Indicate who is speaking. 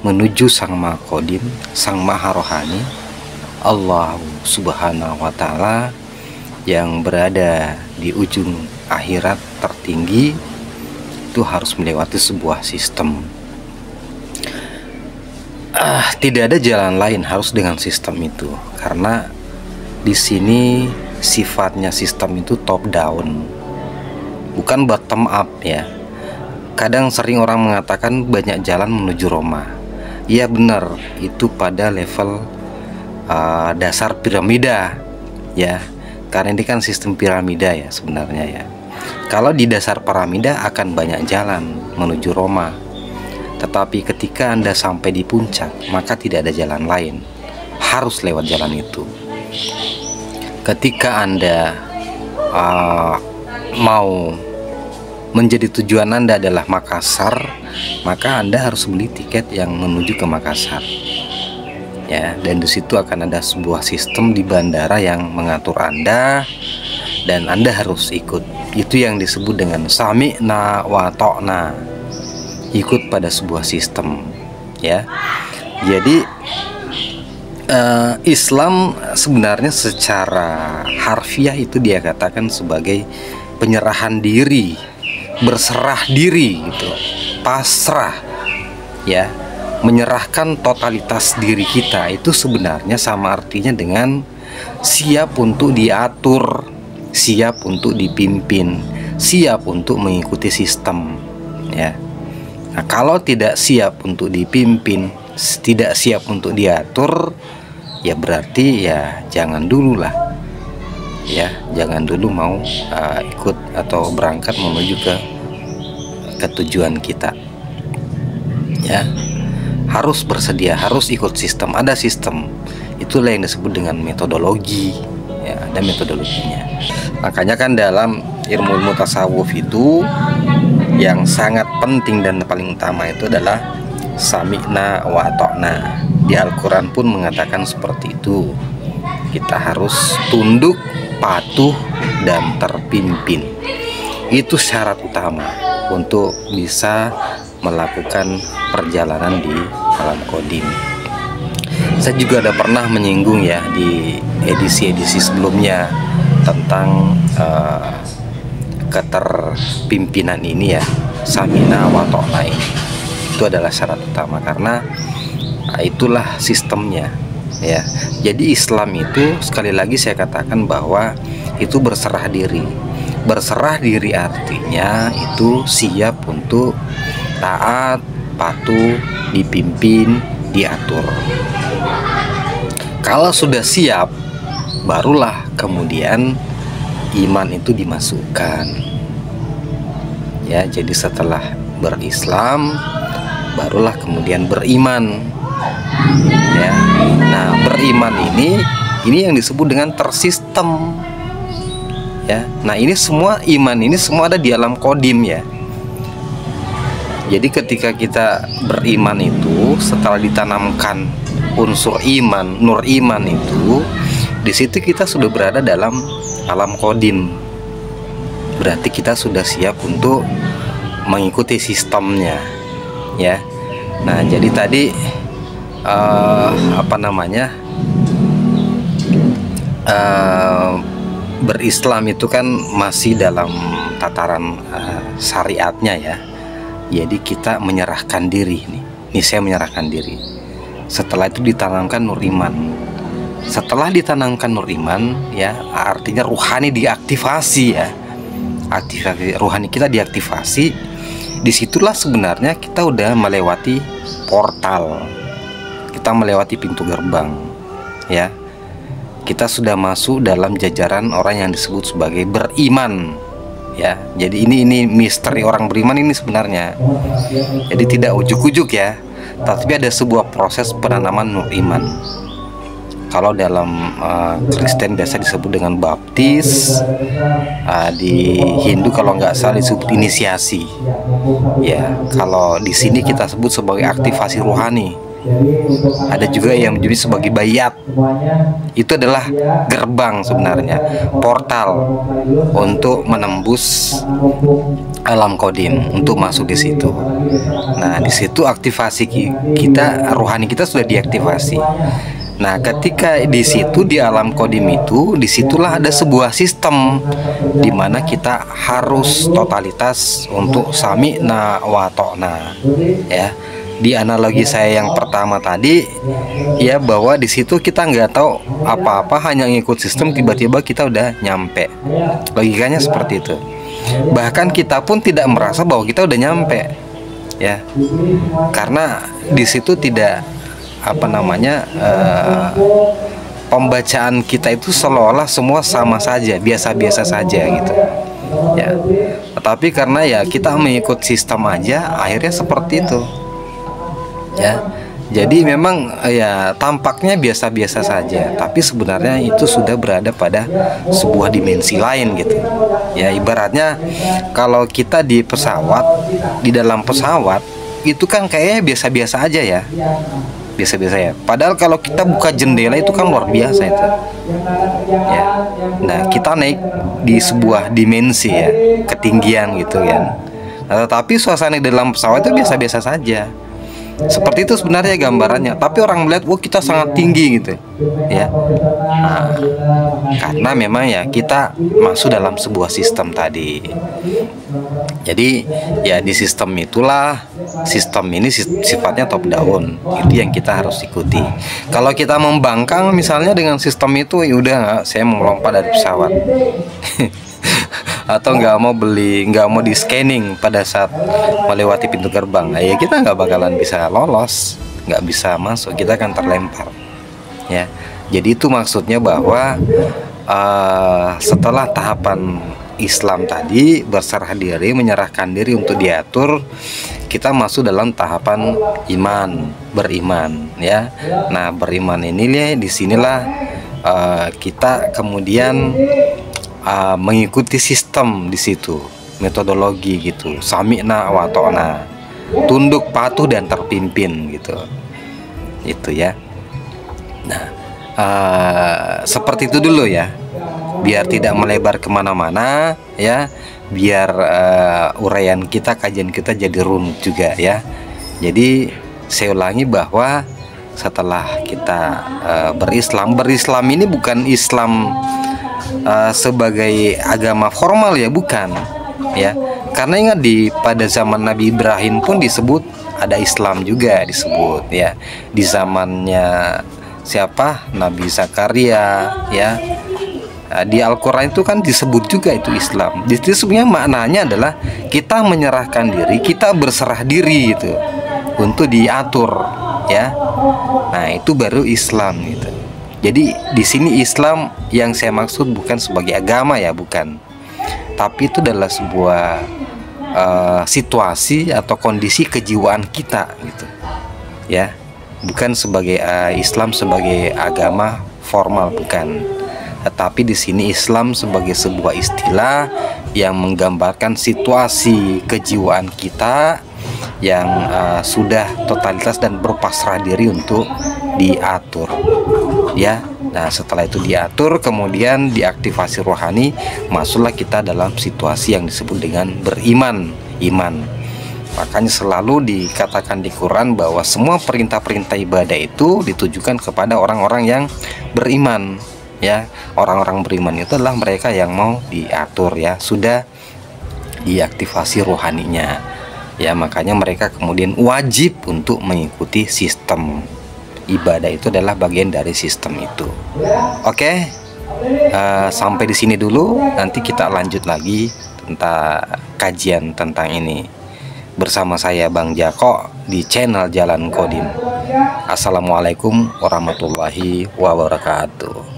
Speaker 1: menuju Sang Maha Qadim, Sang Maha Rohani, Allah Subhanahu wa Ta'ala, yang berada di ujung akhirat tertinggi. Itu harus melewati sebuah sistem. Tidak ada jalan lain, harus dengan sistem itu, karena di sini sifatnya sistem itu top down, bukan bottom up ya. Kadang sering orang mengatakan banyak jalan menuju Roma. Iya benar, itu pada level dasar piramida ya, karena ini kan sistem piramida ya sebenarnya ya. Kalau di dasar piramida akan banyak jalan menuju Roma, tetapi ketika Anda sampai di puncak, maka tidak ada jalan lain, harus lewat jalan itu. Ketika Anda mau menjadi tujuan Anda adalah Makassar, maka Anda harus beli tiket yang menuju ke Makassar ya, dan di situ akan ada sebuah sistem di bandara yang mengatur Anda, dan Anda harus ikut. Itu yang disebut dengan sami'na wa ta'na, ikut pada sebuah sistem ya. Jadi Islam sebenarnya secara harfiah itu dia katakan sebagai penyerahan diri, berserah diri gitu, pasrah ya, menyerahkan totalitas diri kita. Itu sebenarnya sama artinya dengan siap untuk diatur, siap untuk dipimpin, siap untuk mengikuti sistem ya. Nah, kalau tidak siap untuk dipimpin, tidak siap untuk diatur, ya berarti ya jangan dulu lah ya, jangan dulu mau ikut atau berangkat menuju ke tujuan kita ya. Harus bersedia, harus ikut sistem, ada sistem. Itulah yang disebut dengan metodologi ya, ada metodologinya. Makanya kan dalam ilmu tasawuf itu yang sangat penting dan paling utama itu adalah sami'na wa ta'na. Di Al-Quran pun mengatakan seperti itu. Kita harus tunduk, patuh, dan terpimpin. Itu syarat utama untuk bisa melakukan perjalanan di alam qadim. Saya juga ada pernah menyinggung ya di edisi-edisi sebelumnya tentang keterpimpinan ini ya, sami'na wa ta'na ini. Itu adalah syarat utama, karena itulah sistemnya ya. Jadi Islam itu sekali lagi saya katakan bahwa itu berserah diri. Berserah diri artinya itu siap untuk taat, patuh, dipimpin, diatur. Kalau sudah siap, barulah kemudian iman itu dimasukkan ya. Jadi setelah berislam, barulah kemudian beriman ya. Nah, beriman ini yang disebut dengan tersistem ya. Nah, ini semua iman ini semua ada di alam qadim ya. Jadi ketika kita beriman itu, setelah ditanamkan unsur iman, nur iman itu, di situ kita sudah berada dalam alam qadim. Berarti kita sudah siap untuk mengikuti sistemnya ya. Nah, jadi tadi berislam itu kan masih dalam tataran syariatnya ya. Jadi kita menyerahkan diri nih. Ini saya menyerahkan diri. Setelah itu ditanamkan nur iman. Setelah ditanamkan nur iman ya, artinya ruhani diaktifasi ya. Aktivasi ruhani kita diaktifasi. Disitulah sebenarnya kita udah melewati portal, kita melewati pintu gerbang ya. Kita sudah masuk dalam jajaran orang yang disebut sebagai beriman ya. Jadi ini misteri orang beriman ini sebenarnya. Jadi tidak ujuk-ujuk ya, tapi ada sebuah proses penanaman nur iman. Kalau dalam Kristen biasa disebut dengan baptis, di Hindu kalau nggak salah disebut inisiasi ya. Kalau di sini kita sebut sebagai aktivasi rohani. Ada juga yang menjadi sebagai bayat. Itu adalah gerbang sebenarnya, portal untuk menembus alam kodim, untuk masuk di situ. Nah, di situ aktivasi kita, rohani kita sudah diaktifasi. Nah, ketika di situ di alam kodim itu, disitulah ada sebuah sistem di mana kita harus totalitas untuk sami'na wa ta'na, ya. Di analogi saya yang pertama tadi, ya, bahwa di situ kita nggak tahu apa-apa, hanya ngikut sistem, tiba-tiba kita udah nyampe. Logikanya seperti itu. Bahkan kita pun tidak merasa bahwa kita udah nyampe, ya, karena di situ tidak pembacaan kita itu seolah-olah semua sama saja, biasa-biasa saja gitu, ya. Tetapi karena ya kita mengikut sistem aja, akhirnya seperti itu, ya. Jadi memang ya tampaknya biasa-biasa saja, tapi sebenarnya itu sudah berada pada sebuah dimensi lain gitu. Ya, ibaratnya kalau kita di pesawat, di dalam pesawat itu kan kayaknya biasa-biasa aja ya. Biasa-biasa ya. Padahal kalau kita buka jendela itu kan luar biasa itu. Ya. Nah, kita naik di sebuah dimensi ya, ketinggian gitu kan. Nah, tetapi suasana di dalam pesawat itu biasa-biasa saja. Seperti itu sebenarnya gambarannya. Tapi orang melihat, wah, kita sangat tinggi gitu, ya. Nah, karena memang ya kita masuk dalam sebuah sistem tadi. Jadi ya di sistem itulah, sistem ini sifatnya top down. Itu yang kita harus ikuti. Kalau kita membangkang misalnya dengan sistem itu, ya udah, saya mau melompat dari pesawat. Atau nggak mau di scanning pada saat melewati pintu gerbang, nah, ya kita nggak bakalan bisa lolos, nggak bisa masuk, kita akan terlempar, ya. Jadi itu maksudnya bahwa setelah tahapan Islam tadi, berserah diri, menyerahkan diri untuk diatur, kita masuk dalam tahapan iman, beriman, ya. Nah, beriman ini disinilah kita kemudian mengikuti sistem di situ, metodologi gitu, sami'na wa ta'na, tunduk, patuh, dan terpimpin gitu, itu ya. Nah, seperti itu dulu ya, biar tidak melebar kemana-mana ya, biar uraian kita, kajian kita jadi runut juga ya. Jadi saya ulangi bahwa setelah kita berislam ini bukan Islam sebagai agama formal ya, bukan ya, karena ingat pada zaman Nabi Ibrahim pun disebut ada Islam juga disebut ya, di zamannya siapa, Nabi Zakaria ya, di Al-Quran itu kan disebut juga itu Islam. Jadi sebenarnya maknanya adalah kita menyerahkan diri, kita berserah diri gitu untuk diatur ya. Nah, itu baru Islam gitu. Jadi di sini Islam yang saya maksud bukan sebagai agama ya, bukan. Tapi itu adalah sebuah situasi atau kondisi kejiwaan kita gitu. Ya. Bukan sebagai Islam sebagai agama formal, bukan. Tetapi di sini Islam sebagai sebuah istilah yang menggambarkan situasi kejiwaan kita yang sudah totalitas dan berpasrah diri untuk diatur ya. Nah, setelah itu diatur, kemudian diaktifasi rohani, masuklah kita dalam situasi yang disebut dengan beriman, iman. Makanya selalu dikatakan di Quran bahwa semua perintah-perintah ibadah itu ditujukan kepada orang-orang yang beriman ya. Orang-orang beriman itu adalah mereka yang mau diatur ya, sudah diaktifasi rohaninya ya. Makanya mereka kemudian wajib untuk mengikuti sistem ibadah, itu adalah bagian dari sistem itu. Oke, sampai di sini dulu. Nanti kita lanjut lagi tentang kajian tentang ini bersama saya Bang Jako di channel Jalan Kodim. Assalamualaikum warahmatullahi wabarakatuh.